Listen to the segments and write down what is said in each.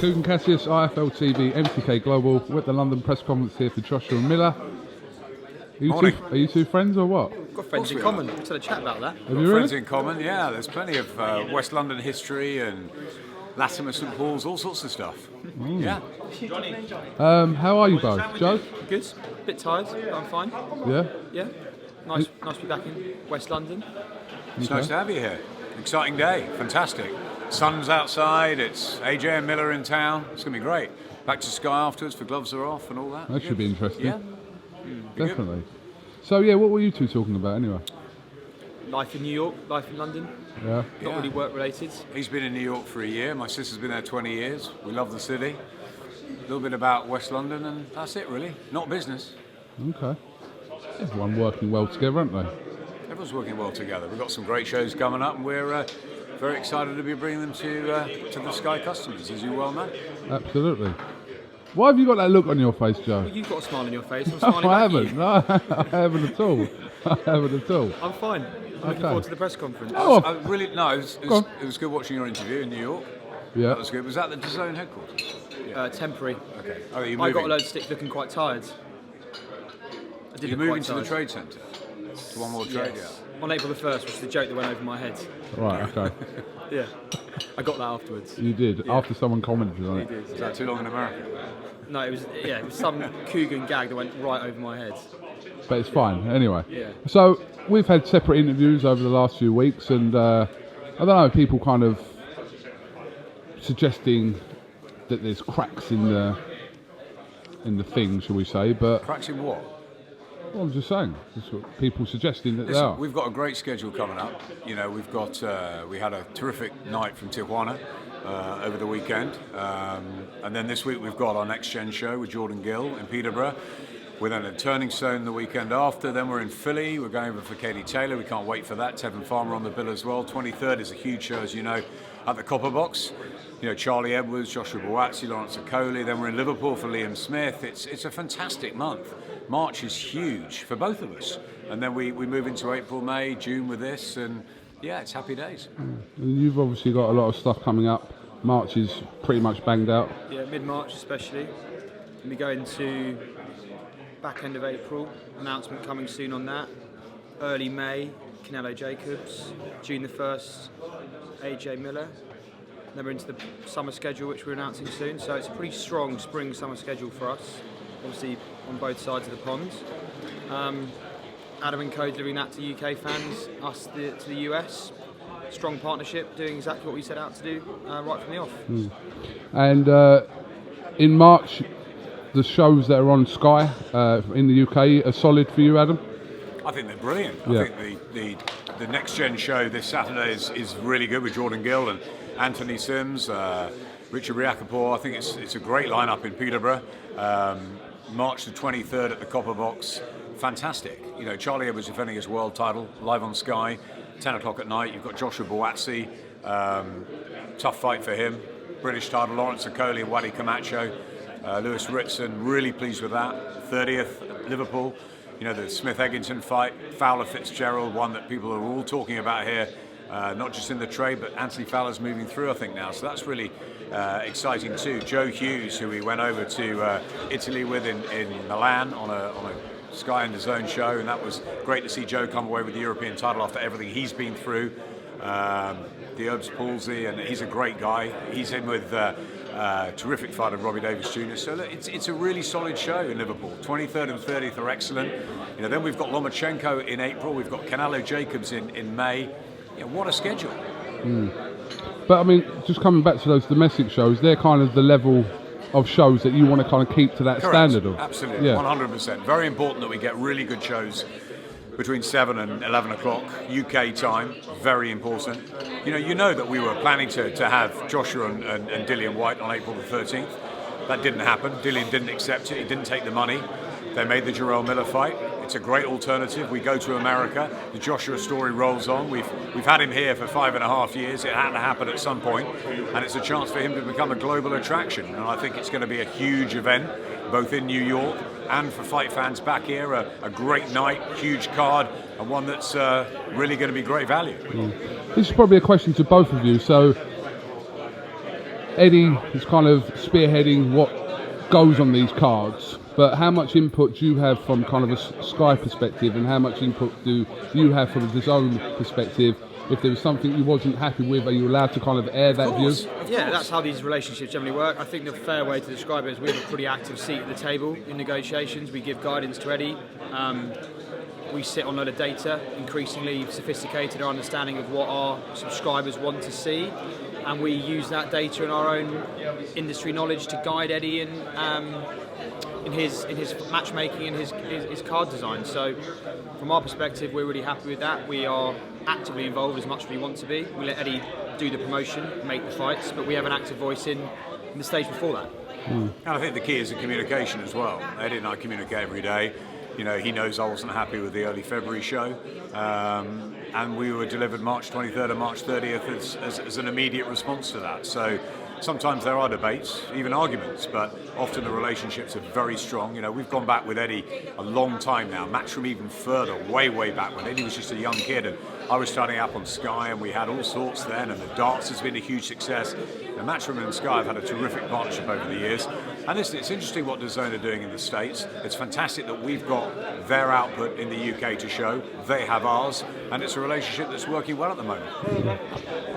KUGAN, CASSIUS, IFL TV, MTK Global. We're at the London press conference here for Joshua and Miller. Are you two friends or what? We've got friends in common. Let's have a chat about that. Have you Friends really? in common, yeah. There's plenty of West London history and Latimer St Paul's, all sorts of stuff. Yeah. How are you both? Joe? Good. Bit tired, but I'm fine. Yeah? Yeah. Nice to be back in West London. It's nice to have you here. Exciting day. Fantastic. Sun's outside. It's AJ and Miller in town. It's going to be great. Back to Sky afterwards for gloves are off and all that. That should be interesting. Yeah. Definitely. So, yeah, what were you two talking about anyway? Life in New York, life in London. Yeah. Not really work related. He's been in New York for a year. My sister's been there 20 years. We love the city. A little bit about West London, and that's it, really. Not business. Okay. Everyone working well together, aren't they? Everyone's working well together. We've got some great shows coming up, and we're very excited to be bringing them to the Sky customers, as you well know. Absolutely. Why have you got that look on your face, Joe? Well, you've got a smile on your face. I'm No, smiling I back haven't. at you. No, I haven't at all. I haven't at all. I'm fine. I'm looking forward to the press conference. Oh, It was good watching your interview in New York. Yeah. That was good. Was that the DAZN headquarters? Temporary. Okay. Oh, you're I moving. got a load of sticks looking quite tired. I did You're look moving quite to the tired. trade centre. To One More Trade. Yes. On April the 1st, which is the joke that went over my head. Right, okay. Yeah. I got that afterwards. You did, after someone commented on it. It is. Is that too long in America? No, it was some KUGAN gag that went right over my head. But it's fine, anyway. Yeah. So, we've had separate interviews over the last few weeks, and I don't know, people kind of suggesting that there's cracks in the thing, shall we say, but Cracks in what? well, I'm just saying, that's what people suggesting that they Listen, are. we've got a great schedule coming up. You know, we've got we had a terrific night from Tijuana over the weekend, and then this week we've got our next gen show with Jordan Gill in Peterborough. We're then at Turning Stone the weekend after. Then we're in Philly. We're going over for Katie Taylor. We can't wait for that. Tevin Farmer on the bill as well. 23rd is a huge show, as you know, at the Copper Box. You know, Charlie Edwards, Joshua Boazzi, Lawrence Okoli. Then we're in Liverpool for Liam Smith. It's a fantastic month. March is huge for both of us. And then we move into April, May, June with this. And yeah, it's happy days. And you've obviously got a lot of stuff coming up. March is pretty much banged out. Yeah, mid-March especially. And we go into back end of April. Announcement coming soon on that. Early May, Canelo Jacobs. June the 1st, AJ Miller. Then we're into the summer schedule, which we're announcing soon. So it's a pretty strong spring-summer schedule for us. Obviously on both sides of the pond. Adam and Co delivering that to UK fans, us to the US. Strong partnership, doing exactly what we set out to do right from the off. And in March, the shows that are on Sky in the UK are solid for you, Adam? I think they're brilliant. Yeah. I think the next gen show this Saturday is really good with Jordan Gill and Anthony Sims, Richard Riakapor. I think it's a great lineup in Peterborough. March the 23rd at the Copper Box. Fantastic. You know, Charlie Edwards defending his world title live on Sky, 10 o'clock at night. You've got Joshua Boazzi, tough fight for him. British title, Lawrence Okoli and Wadi Camacho. Lewis Ritson, really pleased with that. 30th, Liverpool. You know, the Smith-Eggington fight, Fowler-Fitzgerald, one that people are all talking about here, not just in the trade, but Anthony Fowler's moving through, I think, now. So that's really exciting too. Joe Hughes, who we went over to Italy with in Milan on a Sky and DAZN show, and that was great to see Joe come away with the European title after everything he's been through. The Erbs palsy, and he's a great guy. He's in with terrific fighter Robbie Davis Jr. So look, it's a really solid show in Liverpool. 23rd and 30th are excellent. You know, then we've got Lomachenko in April. We've got Canelo Jacobs in May. You know, what a schedule. But I mean, just coming back to those domestic shows, they're kind of the level of shows that you want to kind of keep to that Correct. standard of. Absolutely, Yeah. 100%. Very important that we get really good shows between 7 and 11 o'clock UK time. Very important. You know that we were planning to have Joshua and Dillian White on April the 13th. That didn't happen. Dillian didn't accept it. He didn't take the money. They made the Jarrell Miller fight. It's a great alternative. We go to America. The Joshua story rolls on. We've had him here for 5.5 years. It had to happen at some point, and it's a chance for him to become a global attraction. And I think it's going to be a huge event, both in New York and for fight fans back here. A great night, huge card, and one that's really going to be great value. This is probably a question to both of you. So, Eddie is kind of spearheading what goes on these cards, but how much input do you have from kind of a Sky perspective, and how much input do you have from a DAZN perspective? If there was something you wasn't happy with, are you allowed to kind of air that view? Yeah, that's how these relationships generally work. I think the fair way to describe it is we have a pretty active seat at the table in negotiations. We give guidance to Eddie. We sit on a lot of data, increasingly sophisticated our understanding of what our subscribers want to see, and we use that data and our own industry knowledge to guide Eddie in his matchmaking and his card design. So from our perspective, we're really happy with that. We are actively involved as much as we want to be. We let Eddie do the promotion, make the fights, but we have an active voice in the stage before that. And I think the key is the communication as well. Eddie and I communicate every day. You know, he knows I wasn't happy with the early February show, and we were delivered March 23rd and March 30th as an immediate response to that. So sometimes there are debates, even arguments, but often the relationships are very strong. You know, we've gone back with Eddie a long time now, Matchroom even further, way back when Eddie was just a young kid and I was starting up on Sky, and we had all sorts then, and the darts has been a huge success. The Matchroom and Sky have had a terrific partnership over the years, and it's interesting what DAZN are doing in the States. It's fantastic that we've got their output in the UK to show, they have ours, and it's a relationship that's working well at the moment.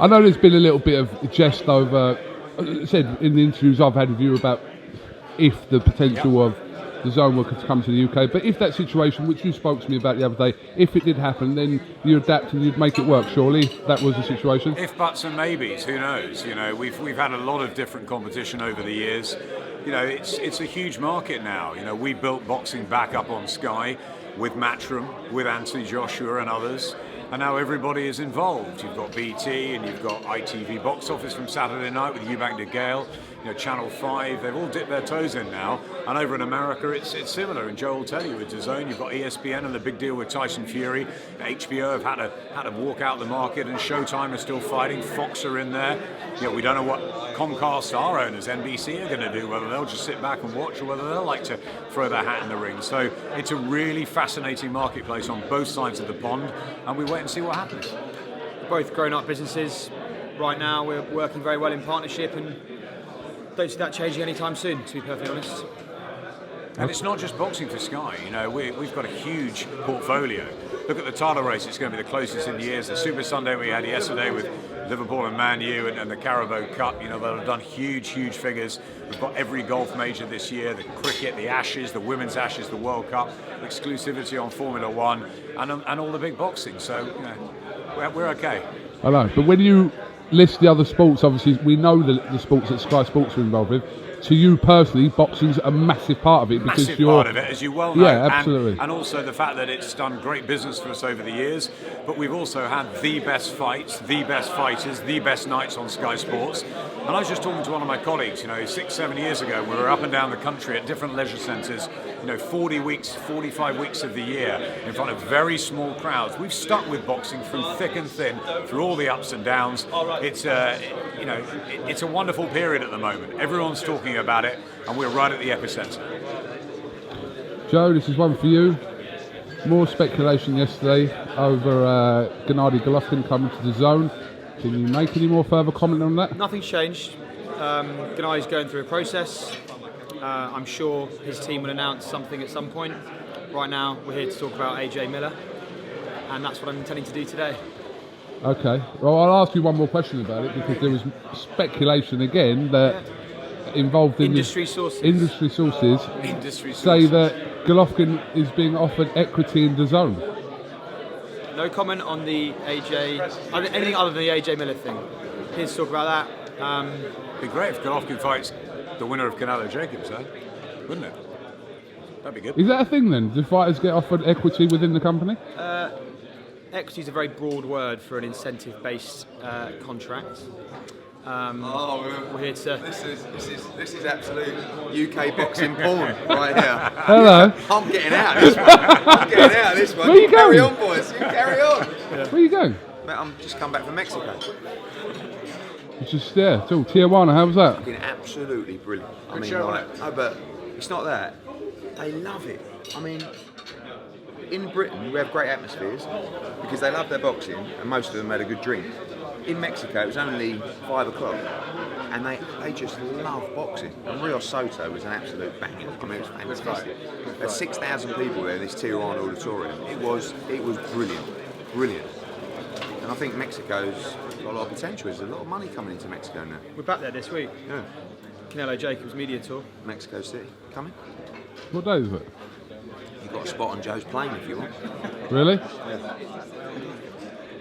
I know there's been a little bit of jest over, as I said in the interviews I've had with you about if the potential of DAZN were to come to the UK, but if that situation, which you spoke to me about the other day, if it did happen, then you adapt and you'd make it work, surely? That was the situation? If buts and maybes, who knows? You know, we've had a lot of different competition over the years. You know, it's a huge market now. You know, we built boxing back up on Sky with Matchroom, with Anthony Joshua and others, and now everybody is involved. You've got BT and you've got ITV Box Office from Saturday night with Eubank de Gale. You know, Channel 5, they've all dipped their toes in now, and over in America it's similar. And Joe will tell you with DAZN, you've got ESPN and the big deal with Tyson Fury. HBO have had to walk out the market, and Showtime are still fighting. Fox are in there. You know, we don't know what Comcast, our owners, NBC, are going to do, whether they'll just sit back and watch or whether they'll like to throw their hat in the ring. So it's a really fascinating marketplace on both sides of the pond, and we wait and see what happens. Both grown-up businesses. Right now we're working very well in partnership, and don't see that changing anytime soon, to be perfectly honest. And it's not just boxing for Sky. You know, we've got a huge portfolio. Look at the title race; it's going to be the closest in years. The Super Sunday we had yesterday with Liverpool and Man U, and the Carabao Cup. You know, they'll have done huge figures. We've got every golf major this year: the cricket, the Ashes, the Women's Ashes, the World Cup, exclusivity on Formula One, and all the big boxing. So, you know, we're okay. I know, but when you list the other sports, obviously we know the sports that Sky Sports are involved with. To you personally, boxing's a massive part of it because massive part of it, as you well know. Yeah, absolutely. And also the fact that it's done great business for us over the years. But we've also had the best fights, the best fighters, the best nights on Sky Sports. And I was just talking to one of my colleagues, you know, 6-7 years ago, we were up and down the country at different leisure centres, you know, 40 weeks, 45 weeks of the year in front of very small crowds. We've stuck with boxing through thick and thin, through all the ups and downs. It's you know, it's a wonderful period at the moment. Everyone's talking about it, and we're right at the epicenter. Joe, this is one for you. More speculation yesterday over Gennady Golovkin coming to DAZN. Can you make any more further comment on that? Nothing's changed. Gennady's going through a process. I'm sure his team will announce something at some point. Right now, we're here to talk about AJ Miller, and that's what I'm intending to do today. Okay. Well, I'll ask you one more question about it, because there was speculation again that involved in industry sources say that Golovkin is being offered equity in DAZN. No comment on the anything other than the AJ Miller thing. Here's to talk about that. It'd be great if Golovkin fights the winner of Canelo Jacobs, though, wouldn't it? That'd be good. Is that a thing then? Do fighters get offered equity within the company? Equity is a very broad word for an incentive-based contract. We're here to. This is absolute UK boxing porn right here. Hello. I'm getting out of this one. I'm getting out of this one. Where are you Carry going? on, boys. You carry on. Where are you going? Mate, I'm just come back from Mexico. It's just there. It's all Tijuana. How was that? Been absolutely brilliant. Good show, wasn't it? No, but it's not that. They love it. I mean, in Britain we have great atmospheres because they love their boxing, and most of them had a good drink. in Mexico, it was only 5 o'clock, and they just love boxing. And Rio Soto was an absolute banger. I mean, it was fantastic. There's 6,000 people there in this Tijuana auditorium. It was brilliant, brilliant. And I think Mexico's got a lot of potential. There's a lot of money coming into Mexico now. We're back there this week. Yeah. Canelo Jacobs media tour. Mexico City, coming. What day is it? You've got a spot on Joe's plane if you want. Really?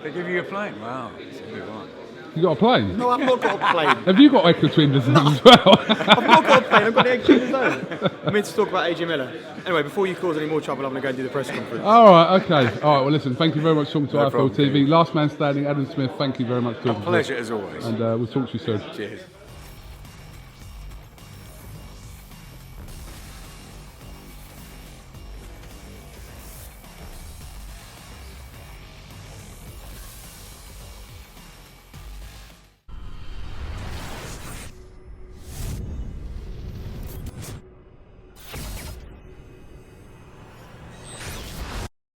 They give you a plane? Wow. You got a plane? No, I've not got a plane. Have you got Echo Twin as well? I've not got a plane, I've got the egg in his own. I'm here to talk about AJ Miller. Anyway, before you cause any more trouble, I'm going to go and do the press conference. All right, okay. All right, well, listen, thank you very much for talking to No IFL problem, TV. Keith. Last man standing, Adam Smith, thank you very much. A pleasure as always. And we'll talk to you soon. Cheers.